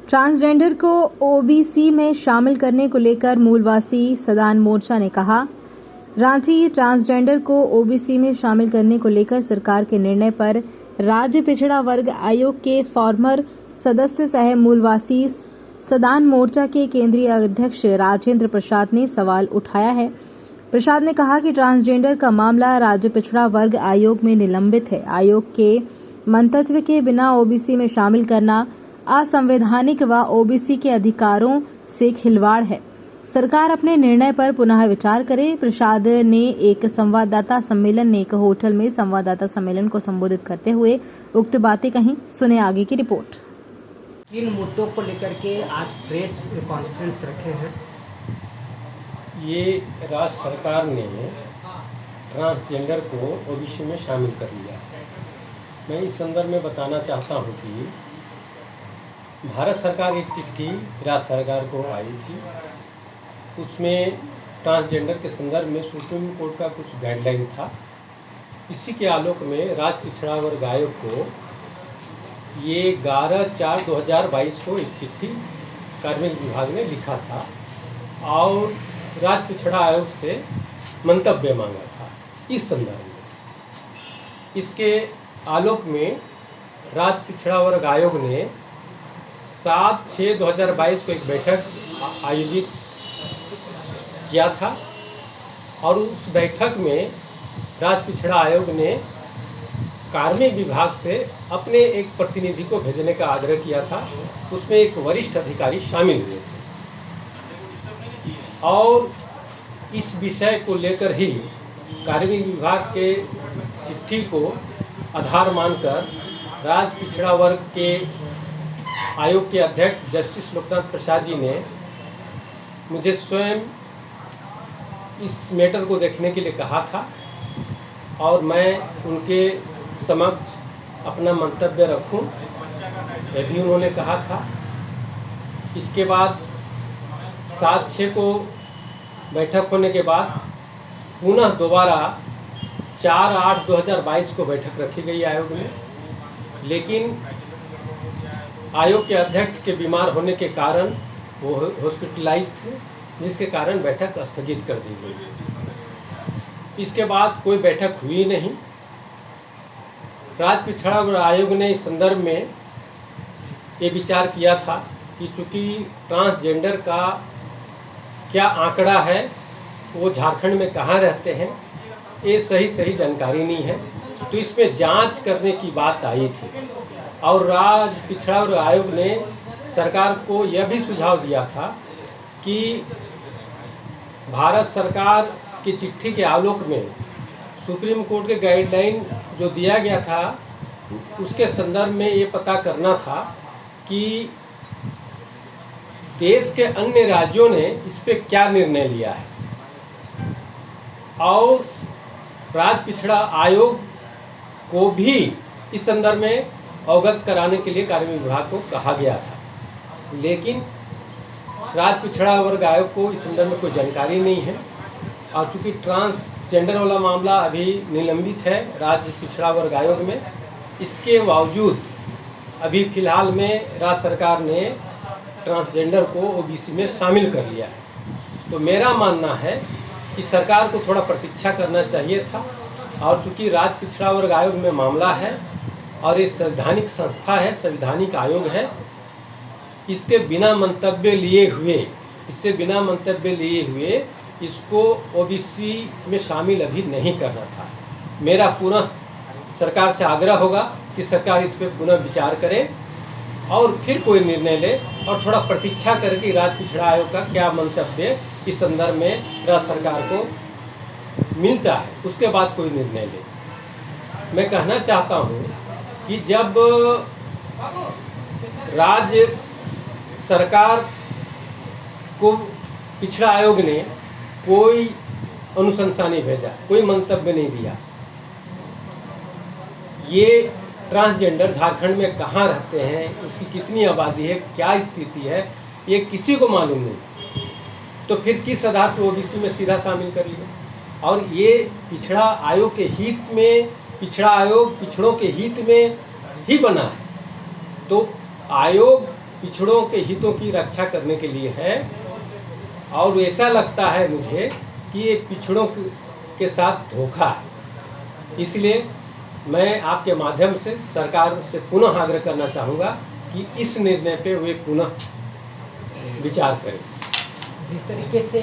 Transgender को OBC में शामिल करने को लेकर मूलवासी सदान मोर्चा ने कहा, रांची ट्रांसजेंडर को ओबीसी में शामिल करने को लेकर सरकार के निर्णय पर राज्य पिछड़ा वर्ग आयोग के फॉर्मर सदस्य सह मूलवासी सदान मोर्चा के केंद्रीय अध्यक्ष राजेंद्र प्रसाद ने सवाल उठाया है। प्रसाद ने कहा कि ट्रांसजेंडर का मामला राज्य पिछड़ा वर्ग आयोग में निलंबित है। आयोग के मंतव्य के बिना ओबीसी में शामिल करना असंवैधानिक व ओबीसी के अधिकारों से खिलवाड़ है। सरकार अपने निर्णय पर पुनः विचार करे। प्रसाद ने एक संवाददाता सम्मेलन में एक होटल में संवाददाता सम्मेलन को संबोधित करते हुए उक्त बातें कहीं। सुने आगे की रिपोर्ट। किन मुद्दों को लेकर के आज प्रेस कॉन्फ्रेंस रखे हैं? ये राज्य सरकार ने ट्रांसजेंडर को ओबीसी में शामिल कर लिया। मैं इस संदर्भ में बताना चाहता हूँ कि भारत सरकार की चिट्ठी राज्य सरकार को आई थी। उसमें ट्रांसजेंडर के संदर्भ में सुप्रीम कोर्ट का कुछ गाइडलाइन था। इसी के आलोक में राज्य पिछड़ा वर्ग आयोग को ये 11/4/2022 को एक चिट्ठी कार्मिक विभाग ने लिखा था और राज्य पिछड़ा आयोग से मंतव्य मांगा था। इस संदर्भ में इसके आलोक में राज्य पिछड़ा वर्ग आयोग ने 7/6/2022 को एक बैठक आयोजित किया था और उस बैठक में राज्य पिछड़ा आयोग ने कार्मिक विभाग से अपने एक प्रतिनिधि को भेजने का आग्रह किया था। उसमें एक वरिष्ठ अधिकारी शामिल हुए थे और इस विषय को लेकर ही कार्मिक विभाग के चिट्ठी को आधार मानकर राज्य पिछड़ा वर्ग के आयोग के अध्यक्ष जस्टिस लोकनाथ प्रसाद जी ने मुझे स्वयं इस मैटर को देखने के लिए कहा था और मैं उनके समक्ष अपना मंतव्य रखूं, यह भी उन्होंने कहा था। इसके बाद 7/6 को बैठक होने के बाद पुनः दोबारा 4/8/2022 को बैठक रखी गई आयोग में, लेकिन आयोग के अध्यक्ष के बीमार होने के कारण वो हॉस्पिटलाइज थे, जिसके कारण बैठक स्थगित कर दी गई। इसके बाद कोई बैठक हुई नहीं। राज्य पिछड़ा वर्ग आयोग ने इस संदर्भ में ये विचार किया था कि चूँकि ट्रांसजेंडर का क्या आंकड़ा है, वो झारखंड में कहाँ रहते हैं, ये सही जानकारी नहीं है, तो इसमें जांच करने की बात आई थी और राज्य पिछड़ा वर्ग आयोग ने सरकार को यह भी सुझाव दिया था कि भारत सरकार की चिट्ठी के आलोक में सुप्रीम कोर्ट के गाइडलाइन जो दिया गया था उसके संदर्भ में ये पता करना था कि देश के अन्य राज्यों ने इस पे क्या निर्णय लिया है और राज्य पिछड़ा आयोग को भी इस संदर्भ में अवगत कराने के लिए कार्मिक विभाग को कहा गया था, लेकिन राज्य पिछड़ा वर्ग आयोग को इस संदर्भ में कोई जानकारी नहीं है और चूँकि ट्रांसजेंडर वाला मामला अभी निलंबित है राज्य पिछड़ा वर्ग आयोग में, इसके बावजूद अभी फिलहाल में राज्य सरकार ने ट्रांसजेंडर को ओबीसी में शामिल कर लिया है। तो मेरा मानना है कि सरकार को थोड़ा प्रतीक्षा करना चाहिए था और चूँकि राज्य पिछड़ा वर्ग आयोग में मामला है और ये संवैधानिक संस्था है, संवैधानिक आयोग है, इसके बिना मंतव्य लिए हुए इसको ओबीसी में शामिल अभी नहीं करना था। मेरा पुनः सरकार से आग्रह होगा कि सरकार इस पर पुनः विचार करे और फिर कोई निर्णय ले और थोड़ा प्रतीक्षा करके राज्य पिछड़ा आयोग का क्या मंतव्य इस संदर्भ में राज्य सरकार को मिलता है उसके बाद कोई निर्णय ले। मैं कहना चाहता हूँ कि जब राज्य सरकार को पिछड़ा आयोग ने कोई अनुशंसा नहीं भेजा, कोई मंतव्य नहीं दिया, ये ट्रांसजेंडर झारखंड में कहाँ रहते हैं, उसकी कितनी आबादी है, क्या स्थिति है, ये किसी को मालूम नहीं, तो फिर किस आधार पर ओबीसी में सीधा शामिल कर लिया। और ये पिछड़ा आयोग के हित में, पिछड़ा आयोग पिछड़ों के हित में ही बना है। तो आयोग पिछड़ों के हितों की रक्षा करने के लिए है। और ऐसा लगता है मुझे कि ये पिछड़ों के साथ धोखा है। इसलिए मैं आपके माध्यम से सरकार से पुनः आग्रह करना चाहूँगा कि इस निर्णय पे वे पुनः विचार करें। जिस तरीके से